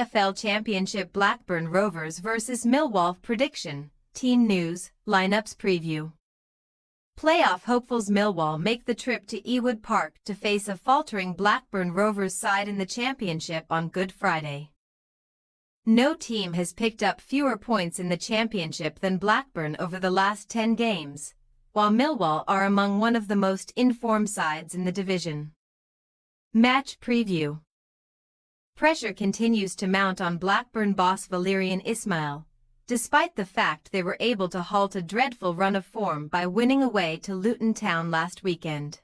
EFL Championship Blackburn Rovers vs Millwall prediction, team news, lineups preview. Playoff hopefuls Millwall make the trip to Ewood Park to face a faltering Blackburn Rovers side in the Championship on Good Friday. No team has picked up fewer points in the Championship than Blackburn over the last 10 games, while Millwall are among one of the most informed sides in the division. Match preview. Pressure continues to mount on Blackburn boss Valérien Ismaël, despite the fact they were able to halt a dreadful run of form by winning away to Luton Town last weekend.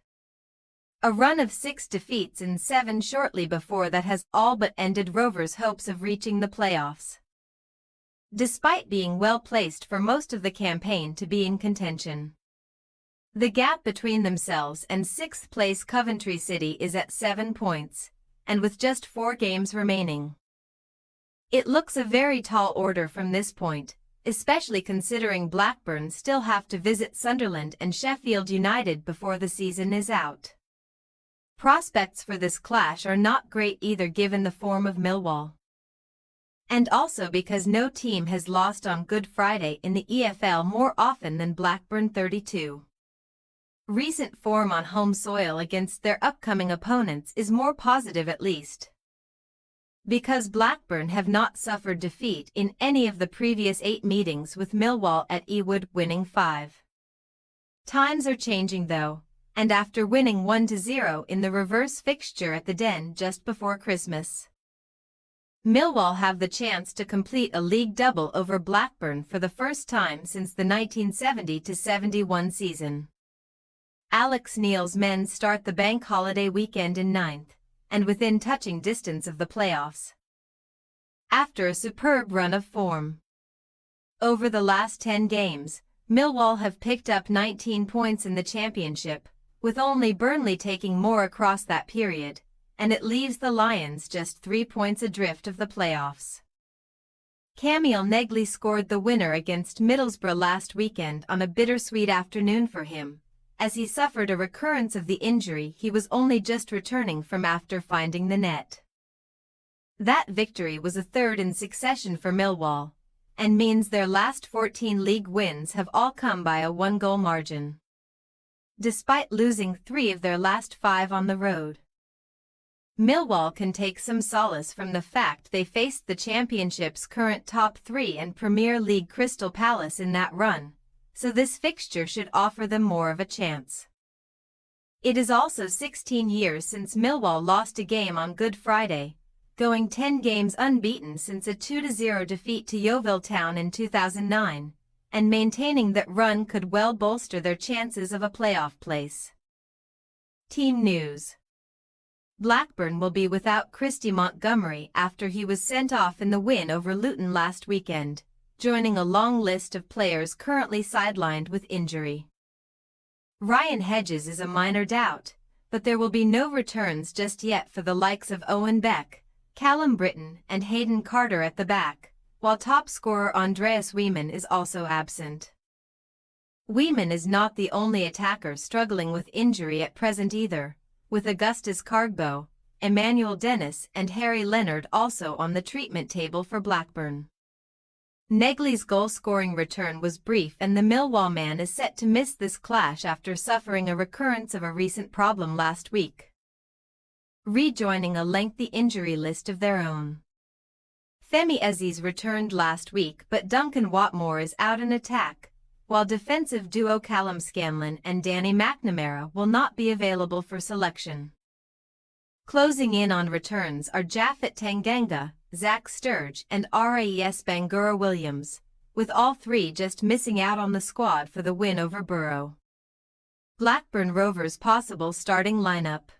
A run of 6 defeats in 7 shortly before that has all but ended Rovers' hopes of reaching the playoffs. Despite being well placed for most of the campaign to be in contention, the gap between themselves and 6th place Coventry City is at 7 points, and with just 4 games remaining. It looks a very tall order from this point, especially considering Blackburn still have to visit Sunderland and Sheffield United before the season is out. Prospects for this clash are not great either given the form of Millwall, and also because no team has lost on Good Friday in the EFL more often than Blackburn 32. Recent form on home soil against their upcoming opponents is more positive at least, because Blackburn have not suffered defeat in any of the previous 8 meetings with Millwall at Ewood, winning 5. Times are changing though, and after winning 1-0 in the reverse fixture at the Den just before Christmas, Millwall have the chance to complete a league double over Blackburn for the first time since the 1970-71 season. Alex Neil's men start the bank holiday weekend in 9th, and within touching distance of the playoffs, after a superb run of form. Over the last 10 games, Millwall have picked up 19 points in the Championship, with only Burnley taking more across that period, and it leaves the Lions just 3 points adrift of the playoffs. Camille Negley scored the winner against Middlesbrough last weekend on a bittersweet afternoon for him, as he suffered a recurrence of the injury he was only just returning from after finding the net. That victory was a 3rd in succession for Millwall, and means their last 14 league wins have all come by a 1-goal margin, despite losing 3 of their last 5 on the road. Millwall can take some solace from the fact they faced the Championship's current top 3 and Premier League Crystal Palace in that run, so this fixture should offer them more of a chance. It is also 16 years since Millwall lost a game on Good Friday, going 10 games unbeaten since a 2-0 defeat to Yeovil Town in 2009, and maintaining that run could well bolster their chances of a playoff place. Team news. Blackburn will be without Christy Montgomery after he was sent off in the win over Luton last weekend, joining a long list of players currently sidelined with injury. Ryan Hedges is a minor doubt, but there will be no returns just yet for the likes of Owen Beck, Callum Britton and Hayden Carter at the back, while top scorer Andreas Weeman is also absent. Weeman is not the only attacker struggling with injury at present either, with Augustus Cargbo, Emmanuel Dennis and Harry Leonard also on the treatment table for Blackburn. Negley's goal-scoring return was brief and the Millwall man is set to miss this clash after suffering a recurrence of a recent problem last week, rejoining a lengthy injury list of their own. Femi Aziz returned last week but Duncan Watmore is out in attack, while defensive duo Callum Scanlon and Danny McNamara will not be available for selection. Closing in on returns are Japhet Tanganga, Zach Sturge and Ras Bangura Williams, with all 3 just missing out on the squad for the win over Borough. Blackburn Rovers' possible starting lineup: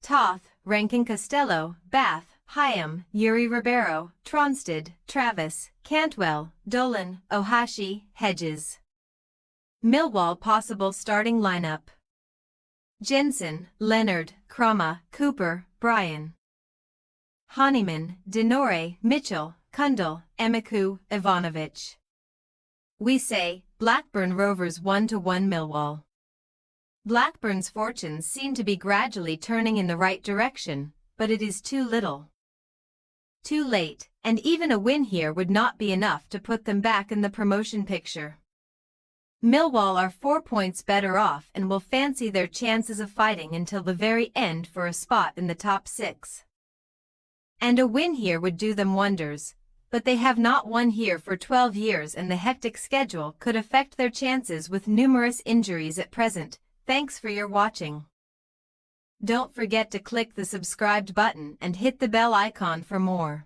Toth, Rankin Costello, Bath, Hyam, Yuri Ribeiro, Tronstad, Travis, Cantwell, Dolan, Ohashi, Hedges. Millwall possible starting lineup: Jensen, Leonard, Krama, Cooper, Bryan, Honeyman, Denore, Mitchell, Kundal, Emiku, Ivanovic. We say, Blackburn Rovers 1-1 Millwall. Blackburn's fortunes seem to be gradually turning in the right direction, but it is too little. too late, and even a win here would not be enough to put them back in the promotion picture. Millwall are 4 points better off and will fancy their chances of fighting until the very end for a spot in the top 6. And a win here would do them wonders, but they have not won here for 12 years and the hectic schedule could affect their chances with numerous injuries at present. Thanks for your watching. Don't forget to click the subscribed button and hit the bell icon for more.